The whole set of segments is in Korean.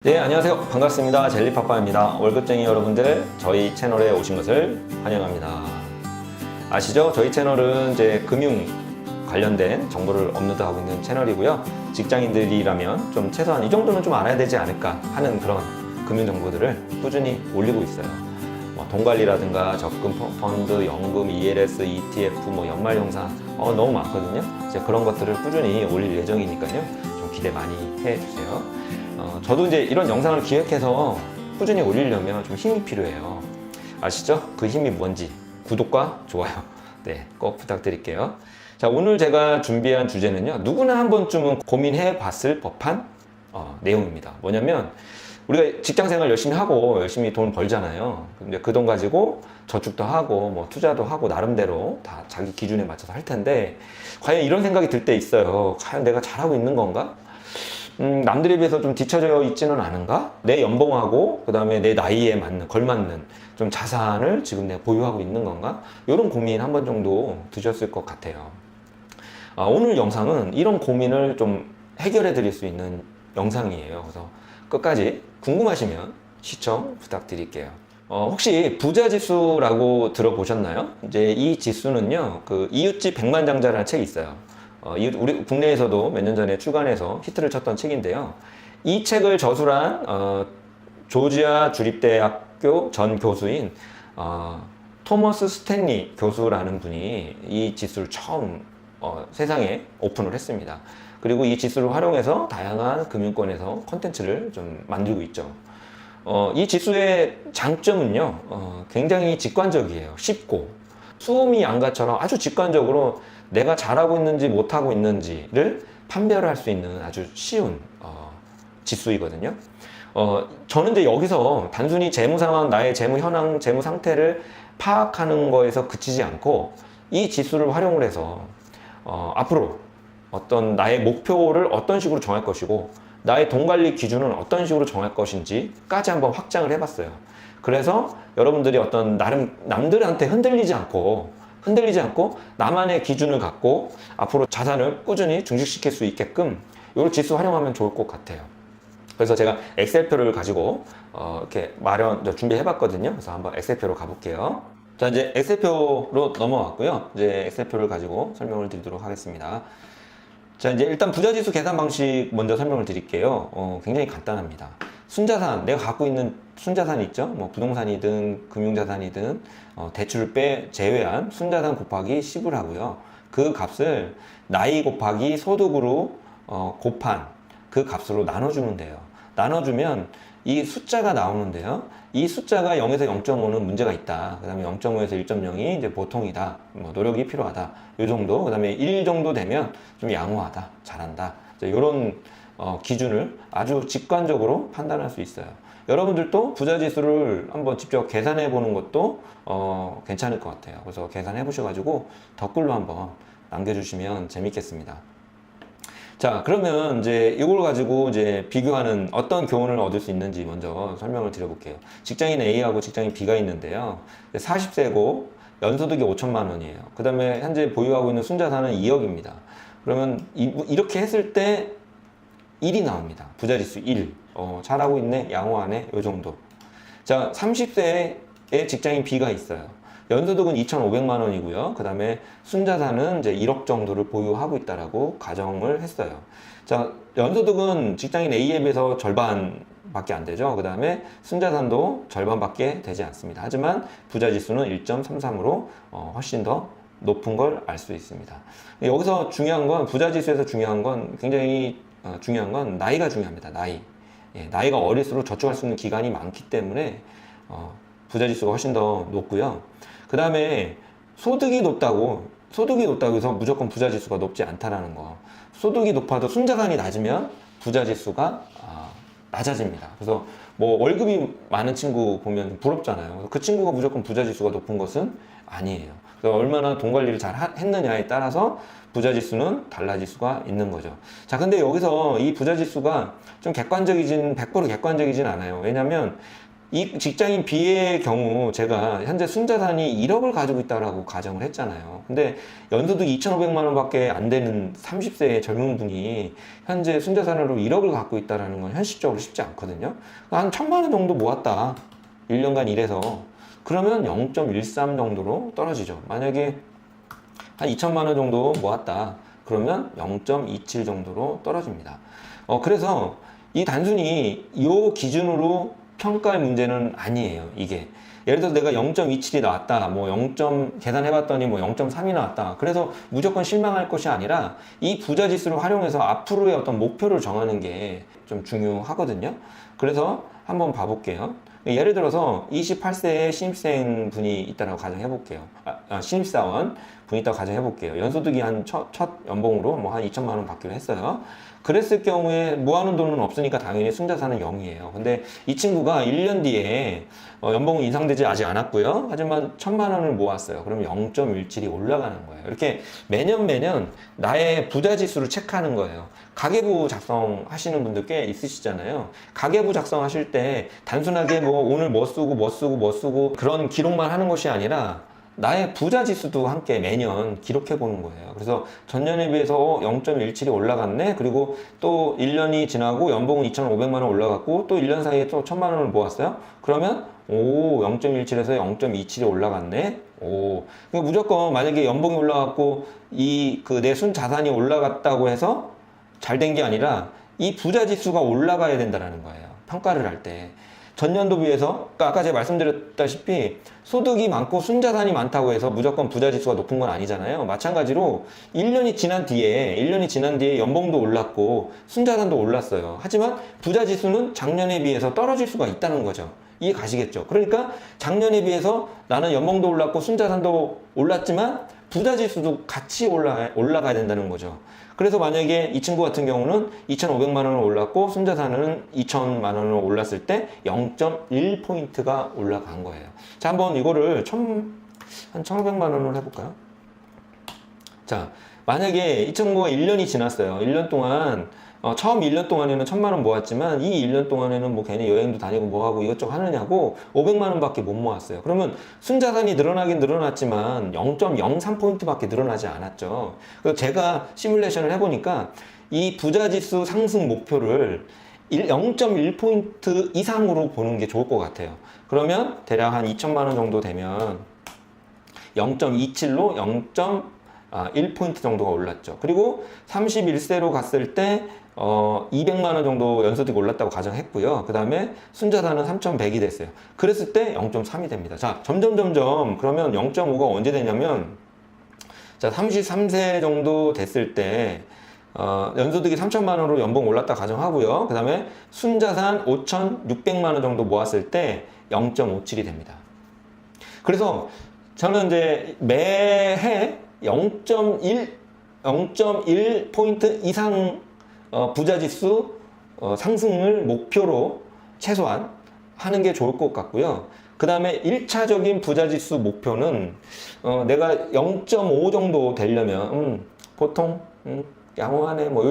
네, 안녕하세요. 반갑습니다. 젤리파파입니다. 월급쟁이 여러분들, 저희 채널에 오신 것을 환영합니다. 아시죠? 저희 채널은 이제 금융 관련된 정보를 업로드하고 있는 채널이고요. 직장인들이라면 좀 최소한 이 정도는 좀 알아야 되지 않을까 하는 그런 금융 정보들을 꾸준히 올리고 있어요. 돈 관리라든가 적금 펀드, 연금, ELS, ETF, 연말 영상 너무 많거든요. 이제 그런 것들을 꾸준히 올릴 예정이니까요. 좀 기대 많이 해주세요. 저도 이제 이런 영상을 기획해서 꾸준히 올리려면 좀 힘이 필요해요. 아시죠? 그 힘이 뭔지 구독과 좋아요, 네, 꼭 부탁드릴게요. 자, 오늘 제가 준비한 주제는요, 누구나 한 번쯤은 고민해 봤을 법한 내용입니다. 뭐냐면 우리가 직장생활 열심히 하고 열심히 돈 벌잖아요. 근데 그 돈 가지고 저축도 하고 투자도 하고 나름대로 다 자기 기준에 맞춰서 할 텐데, 과연 이런 생각이 들 때 있어요. 과연 내가 잘하고 있는 건가? 남들에 비해서 좀 뒤처져 있지는 않은가? 내 연봉하고 그 다음에 내 나이에 맞는, 걸맞는 좀 자산을 지금 내가 보유하고 있는 건가? 이런 고민 한 번 정도 드셨을 것 같아요. 오늘 영상은 이런 고민을 좀 해결해 드릴 수 있는 영상이에요. 그래서 끝까지 궁금하시면 시청 부탁드릴게요. 혹시 부자지수라고 들어보셨나요? 이제 이 지수는요, 그 이웃집 백만장자라는 책이 있어요. 우리 국내에서도 몇 년 전에 출간해서 히트를 쳤던 책인데요. 이 책을 저술한 조지아 주립대학교 전 교수인 토머스 스탠리 교수라는 분이 이 지수를 처음 세상에 오픈을 했습니다. 그리고 이 지수를 활용해서 다양한 금융권에서 콘텐츠를 좀 만들고 있죠. 이 지수의 장점은요, 굉장히 직관적이에요. 쉽고 수음이 양가처럼 아주 직관적으로 내가 잘하고 있는지 못하고 있는지를 판별을 할 수 있는 아주 쉬운 지수이거든요. 저는 이제 여기서 단순히 재무 상황, 나의 재무 현황, 재무 상태를 파악하는 거에서 그치지 않고 이 지수를 활용을 해서 앞으로 어떤 나의 목표를 어떤 식으로 정할 것이고 나의 돈 관리 기준은 어떤 식으로 정할 것인지까지 한번 확장을 해봤어요. 그래서 여러분들이 어떤 나름 남들한테 흔들리지 않고 나만의 기준을 갖고 앞으로 자산을 꾸준히 증식시킬 수 있게끔 이 지수 활용하면 좋을 것 같아요. 그래서 제가 엑셀표를 가지고 이렇게 준비해 봤거든요. 그래서 한번 엑셀표로 가볼게요. 자, 이제 엑셀표로 넘어왔고요. 이제 엑셀표를 가지고 설명을 드리도록 하겠습니다. 자, 이제 일단 부자지수 계산 방식 먼저 설명을 드릴게요. 굉장히 간단합니다. 순자산, 내가 갖고 있는 순자산이 있죠. 부동산이든 금융자산이든 대출을 제외한 순자산 곱하기 10을 하고요. 그 값을 나이 곱하기 소득으로 곱한 그 값으로 나눠주면 돼요. 나눠주면 이 숫자가 나오는데요. 이 숫자가 0에서 0.5는 문제가 있다. 그 다음에 0.5에서 1.0이 이제 보통이다. 노력이 필요하다. 이 정도. 그 다음에 1 정도 되면 좀 양호하다. 잘한다. 이런 기준을 아주 직관적으로 판단할 수 있어요. 여러분들도 부자지수를 한번 직접 계산해 보는 것도 괜찮을 것 같아요. 그래서 계산해 보셔가지고 댓글로 한번 남겨주시면 재밌겠습니다. 자, 그러면 이제 이걸 가지고 이제 비교하는 어떤 교훈을 얻을 수 있는지 먼저 설명을 드려볼게요. 직장인 A하고 직장인 B가 있는데요. 40세고 연소득이 5천만 원이에요. 그 다음에 현재 보유하고 있는 순자산은 2억입니다. 그러면 이렇게 했을 때 1이 나옵니다. 부자지수 1. 잘하고 있네, 양호하네, 요 정도. 자, 30세에 직장인 B가 있어요. 연소득은 2,500만 원이고요. 그 다음에 순자산은 이제 1억 정도를 보유하고 있다라고 가정을 했어요. 자, 연소득은 직장인 A에 비해서 절반밖에 안 되죠. 그 다음에 순자산도 절반밖에 되지 않습니다. 하지만 부자지수는 1.33으로 훨씬 더 높은 걸 알 수 있습니다. 여기서 중요한 건, 부자지수에서 중요한 건, 굉장히 중요한 건 나이가 중요합니다. 나이가 어릴수록 저축할 수 있는 기간이 많기 때문에 부자지수가 훨씬 더 높고요. 그 다음에 소득이 높다고 해서 무조건 부자지수가 높지 않다라는 거. 소득이 높아도 순자산이 낮으면 부자지수가 낮아집니다. 그래서 월급이 많은 친구 보면 부럽잖아요. 그 친구가 무조건 부자지수가 높은 것은 아니에요. 그래서 얼마나 돈 관리를 잘 했느냐에 따라서 부자지수는 달라질 수가 있는 거죠. 자, 근데 여기서 이 부자지수가 좀 100% 객관적이진 않아요. 왜냐면 이 직장인 B의 경우 제가 현재 순자산이 1억을 가지고 있다라고 가정을 했잖아요. 근데 연소득이 2,500만 원밖에 안 되는 30세의 젊은 분이 현재 순자산으로 1억을 갖고 있다라는 건 현실적으로 쉽지 않거든요. 한 1,000만 원 정도 모았다. 1년간 일해서. 그러면 0.13 정도로 떨어지죠. 만약에 한 2,000만 원 정도 모았다. 그러면 0.27 정도로 떨어집니다. 그래서 이 단순히 이 기준으로 평가의 문제는 아니에요. 이게 예를 들어서 내가 0.27이 나왔다, 뭐 0. 계산해봤더니 뭐 0.3이 나왔다. 그래서 무조건 실망할 것이 아니라 이 부자지수를 활용해서 앞으로의 어떤 목표를 정하는 게 좀 중요하거든요. 그래서 한번 봐볼게요. 예를 들어서 28세의 신입생 분이 있다고 가정해볼게요. 신입사원 분이 있다고 가정해볼게요. 연소득이 한 첫 연봉으로 뭐 한 2천만 원 받기로 했어요. 그랬을 경우에 모아놓은 돈은 없으니까 당연히 순자산은 0이에요. 근데 이 친구가 1년 뒤에 연봉은 인상되지 아직 않았고요. 하지만 1,000만 원을 모았어요. 그럼 0.17이 올라가는 거예요. 이렇게 매년 나의 부자 지수를 체크하는 거예요. 가계부 작성하시는 분들 꽤 있으시잖아요. 가계부 작성하실 때 단순하게 뭐 오늘 뭐 쓰고 그런 기록만 하는 것이 아니라 나의 부자 지수도 함께 매년 기록해 보는 거예요. 그래서 전년에 비해서 0.17이 올라갔네. 그리고 또 1년이 지나고 연봉은 2,500만 원 올라갔고 또 1년 사이에 또 1,000만 원을 모았어요. 그러면 0.17에서 0.27이 올라갔네. 그러니까 무조건 만약에 연봉이 올라갔고 내 순 자산이 올라갔다고 해서 잘 된 게 아니라 이 부자 지수가 올라가야 된다는 거예요. 평가를 할 때. 전년도 비해서 아까 제가 말씀드렸다시피 소득이 많고 순자산이 많다고 해서 무조건 부자지수가 높은 건 아니잖아요. 마찬가지로 1년이 지난 뒤에 연봉도 올랐고 순자산도 올랐어요. 하지만 부자지수는 작년에 비해서 떨어질 수가 있다는 거죠. 이해 가시겠죠? 그러니까 작년에 비해서 나는 연봉도 올랐고 순자산도 올랐지만 부자지수도 같이 올라가야 된다는 거죠. 그래서 만약에 이 친구 같은 경우는 2,500만 원을 올랐고 순자산은 2,000만 원을 올랐을 때 0.1포인트가 올라간 거예요. 자, 한번 이거를 한 1,500만 원으로 해볼까요? 자, 만약에 이 친구가 1년이 지났어요. 1년 동안 처음 1년 동안에는 1,000만 원 모았지만 이 1년 동안에는 뭐 괜히 여행도 다니고 뭐하고 이것저것 하느냐고 500만 원밖에 못 모았어요. 그러면 순자산이 늘어나긴 늘어났지만 0.03포인트밖에 늘어나지 않았죠. 그래서 제가 시뮬레이션을 해보니까 이 부자지수 상승 목표를 0.1포인트 이상으로 보는 게 좋을 것 같아요. 그러면 대략 한 2,000만 원 정도 되면 0.27로 1포인트 정도가 올랐죠. 그리고 31세로 갔을 때 200만 원 정도 연소득이 올랐다고 가정했고요. 그 다음에 순자산은 3,100이 됐어요. 그랬을 때 0.3이 됩니다. 자, 점점 그러면 0.5가 언제 되냐면 자, 33세 정도 됐을 때 연소득이 3,000만 원으로 연봉 올랐다 가정하고요. 그 다음에 순자산 5,600만 원 정도 모았을 때 0.57이 됩니다. 그래서 저는 이제 매해 0.1포인트 이상 부자지수 상승을 목표로 최소한 하는 게 좋을 것 같고요. 그 다음에 1차적인 부자지수 목표는 내가 0.5 정도 되려면 보통 양호하네 뭐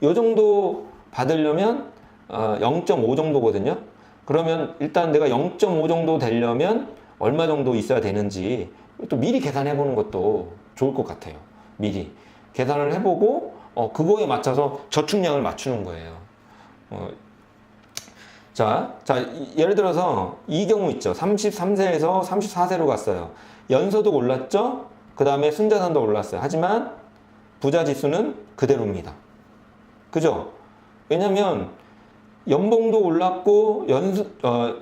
요 정도 받으려면 0.5 정도거든요. 그러면 일단 내가 0.5 정도 되려면 얼마 정도 있어야 되는지 또 미리 계산해 보는 것도 좋을 것 같아요. 미리 계산을 해보고 그거에 맞춰서 저축량을 맞추는 거예요. 자, 예를 들어서 이 경우 있죠. 33세에서 34세로 갔어요. 연소득 올랐죠? 그 다음에 순자산도 올랐어요. 하지만 부자지수는 그대로입니다. 그죠? 왜냐면 연봉도 올랐고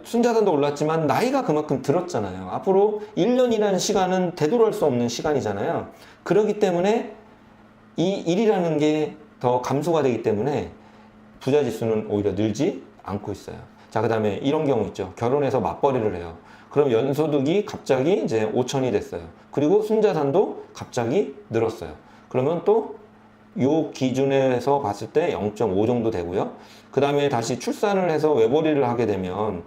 순자산도 올랐지만 나이가 그만큼 들었잖아요. 앞으로 1년이라는 시간은 되돌아올 수 없는 시간이잖아요. 그렇기 때문에 이 일이라는 게 더 감소가 되기 때문에 부자지수는 오히려 늘지 않고 있어요. 자, 그 다음에 이런 경우 있죠. 결혼해서 맞벌이를 해요. 그럼 연소득이 갑자기 이제 5천이 됐어요. 그리고 순자산도 갑자기 늘었어요. 그러면 또 요 기준에서 봤을 때 0.5 정도 되고요. 그 다음에 다시 출산을 해서 외벌이를 하게 되면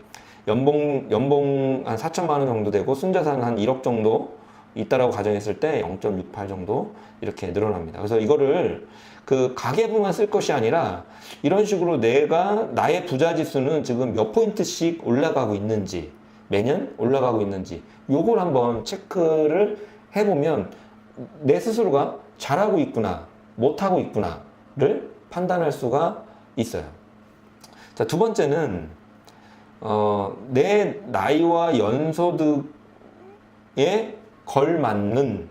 연봉 한 4천만 원 정도 되고 순자산 한 1억 정도 있다라고 가정했을 때 0.68 정도 이렇게 늘어납니다. 그래서 이거를 그 가계부만 쓸 것이 아니라 이런 식으로 내가 나의 부자 지수는 지금 몇 포인트씩 올라가고 있는지, 매년 올라가고 있는지 요걸 한번 체크를 해보면 내 스스로가 잘하고 있구나, 못하고 있구나를 판단할 수가 있어요. 자, 두 번째는 내 나이와 연소득에 걸맞는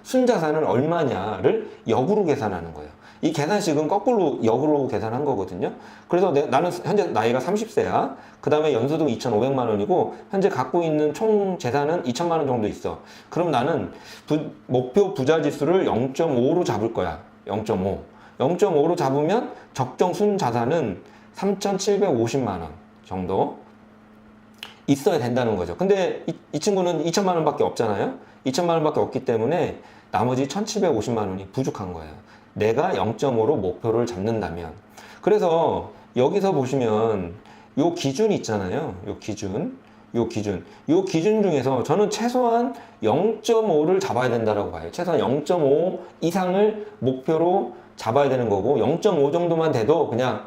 순자산은 얼마냐를 역으로 계산하는 거예요. 이 계산식은 거꾸로 역으로 계산한 거거든요. 그래서 나는 현재 나이가 30세야. 그 다음에 연소득 2,500만 원이고 현재 갖고 있는 총 재산은 2천만 원 정도 있어. 그럼 나는 목표 부자 지수를 0.5로 잡을 거야. 0.5. 0.5로 잡으면 적정 순자산은 3,750만 원 정도 있어야 된다는 거죠. 근데 이 친구는 2천만 원밖에 없잖아요. 2천만 원밖에 없기 때문에 나머지 1,750만 원이 부족한 거예요. 내가 0.5로 목표를 잡는다면. 그래서 여기서 보시면 요 기준 있잖아요. 요 기준 중에서 저는 최소한 0.5를 잡아야 된다고 봐요. 최소한 0.5 이상을 목표로 잡아야 되는 거고 0.5 정도만 돼도 그냥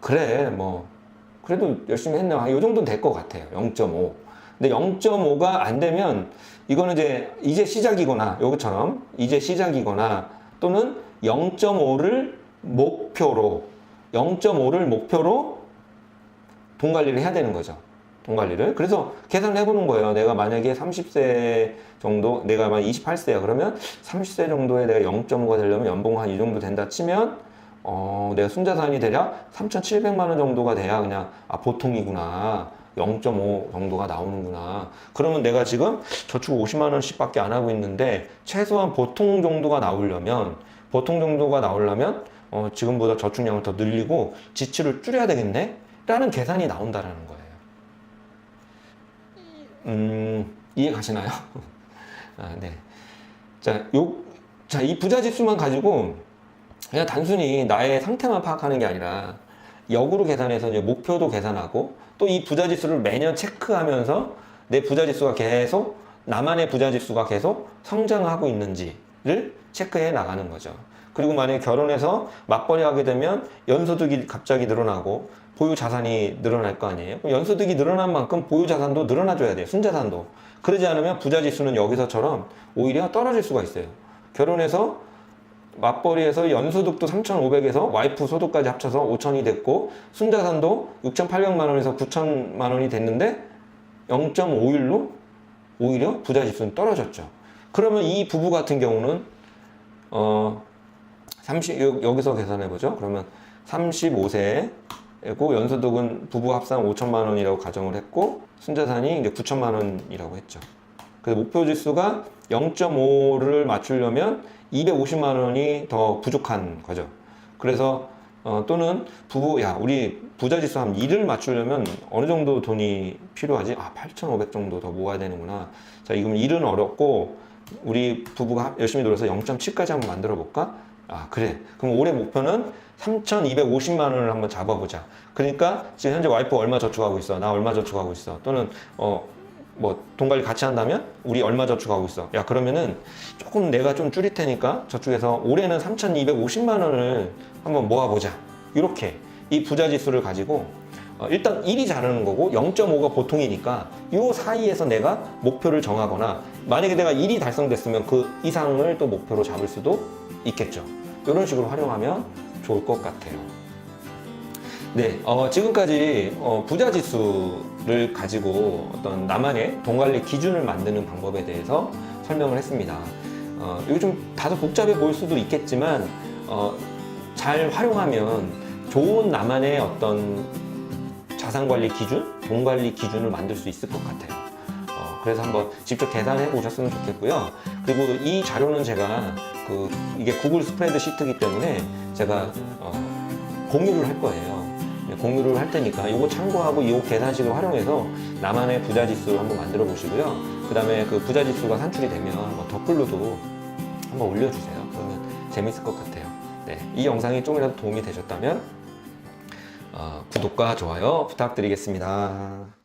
그래 뭐 그래도 열심히 했네. 요 정도는 될 것 같아요. 0.5. 근데 0.5가 안 되면 이거는 이제 시작이거나 요것처럼 이제 시작이거나 또는 0.5를 목표로 돈 관리를 해야 되는 거죠. 돈 관리를. 그래서 계산을 해보는 거예요. 내가 만약에 30세 정도, 내가 만약 28세야. 그러면 30세 정도에 내가 0.5가 되려면 연봉 한 이 정도 된다 치면 내가 순자산이 대략 3,700만 원 정도가 돼야 그냥 보통이구나. 0.5 정도가 나오는구나. 그러면 내가 지금 저축 50만 원씩 밖에 안 하고 있는데 최소한 보통 정도가 나오려면 지금보다 저축량을 더 늘리고 지출을 줄여야 되겠네? 라는 계산이 나온다라는 거예요. 이해 가시나요? 네. 자, 이 부자 지수만 가지고 그냥 단순히 나의 상태만 파악하는 게 아니라 역으로 계산해서 이제 목표도 계산하고 또 이 부자 지수를 매년 체크하면서 내 부자 지수가 계속 나만의 부자 지수가 계속 성장하고 있는지를 체크해 나가는 거죠. 그리고 만약에 결혼해서 맞벌이 하게 되면 연소득이 갑자기 늘어나고 보유 자산이 늘어날 거 아니에요. 연소득이 늘어난 만큼 보유 자산도 늘어나줘야 돼요. 순자산도. 그러지 않으면 부자 지수는 여기서처럼 오히려 떨어질 수가 있어요. 결혼해서 맞벌이에서 연소득도 3,500에서 와이프 소득까지 합쳐서 5,000이 됐고 순자산도 6,800만 원에서 9,000만 원이 됐는데 0.51로 오히려 부자 지수는 떨어졌죠. 그러면 이 부부 같은 경우는 여기서 계산해 보죠. 그러면 35세고 연소득은 부부 합산 5천만 원이라고 가정을 했고 순자산이 이제 9천만 원이라고 했죠. 그래서 목표 지수가 0.5를 맞추려면 250만 원이 더 부족한 거죠. 그래서 또는 우리 부자 지수 한 1을 맞추려면 어느 정도 돈이 필요하지? 8,500 정도 더 모아야 되는구나. 자, 이건 1은 어렵고 우리 부부가 열심히 노력해서 0.7까지 한번 만들어 볼까? 그래. 그럼 올해 목표는 3,250만 원을 한번 잡아보자. 그러니까 지금 현재 와이프 얼마 저축하고 있어? 나 얼마 저축하고 있어? 또는 돈 관리 같이 한다면 우리 얼마 저축하고 있어? 그러면은 조금 내가 좀 줄일 테니까 저축해서 올해는 3,250만 원을 한번 모아보자. 이렇게 이 부자 지수를 가지고 일단 1이 자르는 거고 0.5가 보통이니까 이 사이에서 내가 목표를 정하거나 만약에 내가 1이 달성됐으면 그 이상을 또 목표로 잡을 수도 있겠죠. 이런 식으로 활용하면 좋을 것 같아요. 네, 지금까지 부자 지수를 가지고 어떤 나만의 돈 관리 기준을 만드는 방법에 대해서 설명을 했습니다. 이거 좀 다소 복잡해 보일 수도 있겠지만 잘 활용하면 좋은 나만의 어떤 자산 관리 기준, 돈 관리 기준을 만들 수 있을 것 같아요. 그래서 한번 직접 계산해 보셨으면 좋겠고요. 그리고 이 자료는 제가 이게 구글 스프레드 시트이기 때문에 제가 공유를 할 거예요. 공유를 할 테니까 이거 참고하고 이 계산식을 활용해서 나만의 부자 지수 한번 만들어 보시고요. 그 다음에 그 부자 지수가 산출이 되면 댓글로도 한번 올려주세요. 그러면 재밌을 것 같아요. 네, 이 영상이 조금이라도 도움이 되셨다면 구독과 좋아요 부탁드리겠습니다.